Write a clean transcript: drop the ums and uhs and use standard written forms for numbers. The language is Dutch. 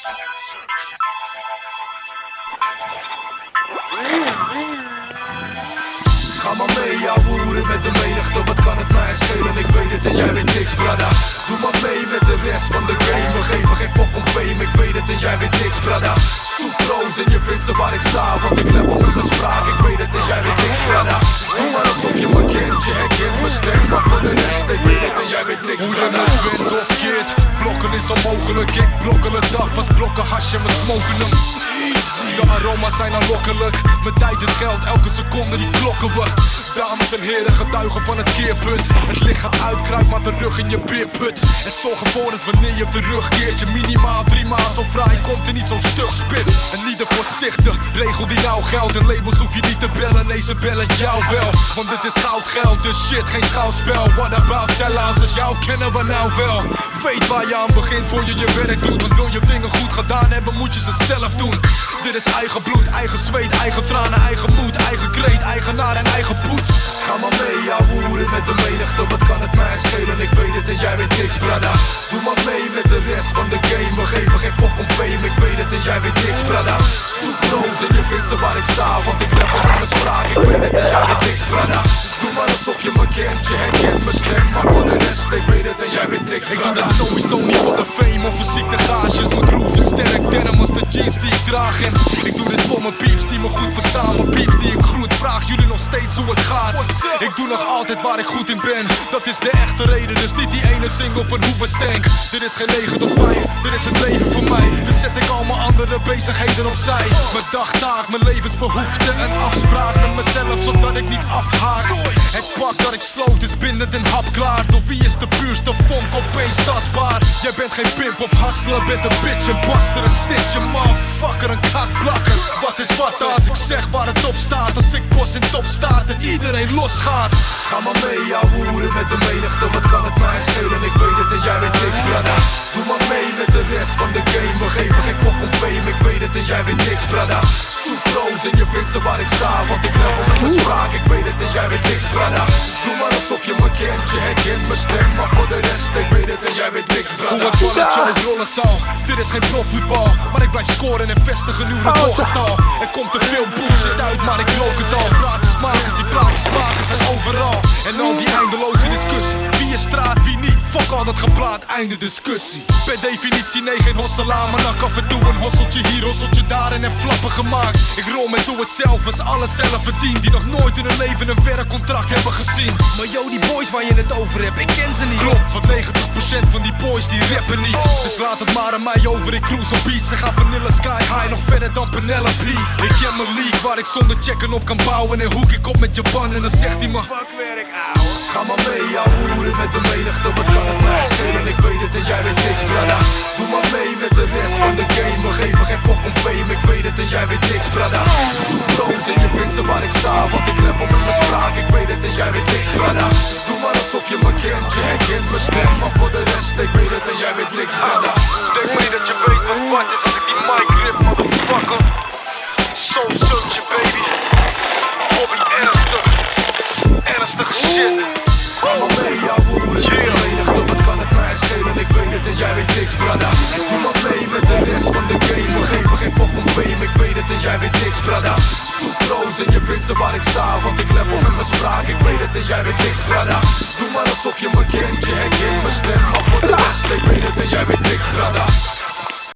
Ga maar mee, jouw hoeren met de menigte, wat kan het mij schelen? Ik weet het en jij weet niks, brada. Doe maar mee met de rest van de game. We geven geen fok om fame, ik weet het en jij weet niks, brada. Zoek roos en je vindt ze waar ik sta, want ik level met mijn spraak. Ik weet het en jij weet niks, brada. Doe maar alsof je me kent, je herkent mijn stem. Maar voor de rest, ik weet het en jij weet niks, brada. Hoe je het wint of keert, blokken is onmogelijk. Ik blokkel het af als blokken hasje, we smoken hem. De aroma's zijn aanlokkelijk. Mijn tijd is geld, elke seconde die klokken we. Dames en heren, getuigen van het keerpunt. Het licht gaat uit, kruip maar terug in je beerput. En zorg ervoor dat wanneer je terugkeert, je minimaal 3 maal zo vrij komt en niet zo stug spit. En ieder voorzichtig, regel die nou geldt. En labels hoef je niet te bellen, nee ze bellen jou wel. Want dit is goud geld, dus shit, geen schouwspel. What about sell-outs, als jou kennen we nou wel. Weet waar je aan begint voor je werk doet. Want wil je dingen goed gedaan hebben, moet je ze zelf doen. Dit is eigen bloed, eigen zweet, eigen tranen, eigen moed, eigen kreet, eigenaar en eigen poet. Ga maar mee, jouw hoeren met de menigte, wat kan het mij schelen? Ik weet het en jij weet niks, brada. Doe maar mee met de rest van de game. We geven geen fok om fame, ik weet het en jij weet niks, brada. Zoek roos en je vindt ze waar ik sta, want ik level met mijn spraak. Ik weet het en jij weet niks, brada. Dus doe maar alsof je me kent, je herkent mijn stem. Maar voor de rest, ik weet het en jij weet niks, brada. Ik doe dat sowieso niet voor de fame of fysieke gages. Mijn groove is sterk, denim als de jeans die ik draag. En ik doe dit voor mijn pieps die me goed verstaan. Mijn pieps die ik groet, vraag jullie nog steeds hoe het gaat. Ik doe nog altijd waar ik goed in ben. Dat is de echte reden, dus niet die ene single van hoe bestenk. Dit is geen 9 tot 5, dit is het leven voor mij. Dus zet ik al mijn andere bezigheden opzij. Mijn dagtaak, mijn levensbehoefte, een afspraak met mezelf zodat ik niet afhaak. Het pak dat ik sloot is bindend en hapklaar. Door wie is de puurste vonk opeens tastbaar? Jij bent geen pimp of hustler, bent een bitch, een baster, een snitch, een motherfucker, een kakplakker. Wat is wat als ik zeg waar het op staat? Als ik bos in top staat en iedereen losgaat. Ga maar mee, jouw hoeren met de menigte, wat kan het mij schelen? Ik weet het en jij weet niks, brada. Doe maar mee met de rest van de game. We geven geen fok om fame, ik weet het en jij weet niks, brada. Zoek roos en je vindt ze waar ik sta, want ik level met mijn spraak. Ik weet het en jij weet niks, brada. Dus doe maar alsof je me kent, je herkent mijn stem. Maar voor de rest, ik weet het en jij weet niks, brada. Hoe het balletje ook rollen zal, dit is geen profvoetbal. Maar ik blijf scoren en vestigen nu recordgetal. Er komt te veel bullshit uit, maar ik rook het al. Praatjesmakers die praatjesmakers zijn overal. En al die eindeloze discussies, wie is straat, wie niet, fuck al dat gepraat, einde discussie. Per definitie nee, geen hosselaar, maar nak af en toe een hosseltje hier, hosseltje daar en heb flappen gemaakt. Ik rol met doe het zelf, als alles zelf verdient. Die nog nooit in hun leven een werkcontract hebben gezien. Maar yo, die boys waar je het over hebt, ik ken ze niet. Klopt, want 90% van die boys die rappen niet. Dus laat het maar aan mij over, ik cruise op beats. Ze gaan vanilla sky high, nog verder dan Penelope. Ik ken mijn league, waar ik zonder checken op kan bouwen. En hoek ik op met Japan en dan zegt hij me vakwerk, ouwe. Ga maar mee, jouw hoeren met de menigte, wat kan het mij schelen? Ik weet het en jij weet niks, brada. Doe maar mee met de rest van de game. We geven geen fok om fame, ik weet het en jij weet niks, brada. Zoek roos en je vindt ze waar ik sta, want ik level met mijn spraak. Ik weet het en jij weet niks, brada. Dus doe maar alsof je me kent, je herkent mijn stem. Maar voor de rest, ik weet het en jij weet niks, brada. Denk mee dat je weet wat is als ik die mic rip, motherfucker. Soul Searcher, baby. Bobby ernstig, ernstige shit. Ga maar mee, jouw hoeren met de menigte, wat kan het mij schelen? Ik weet het en jij weet niks, brada. Doe maar mee met de rest van de game. We geven geen fok om fame, ik weet het en jij weet niks, brada. Zoek roos en je vindt ze waar ik sta, want ik level met mijn spraak. Ik weet het en jij weet niks, brada. Dus doe maar alsof je me kent, je herkent mijn stem. Maar voor de rest, ik weet het en jij weet niks, brada.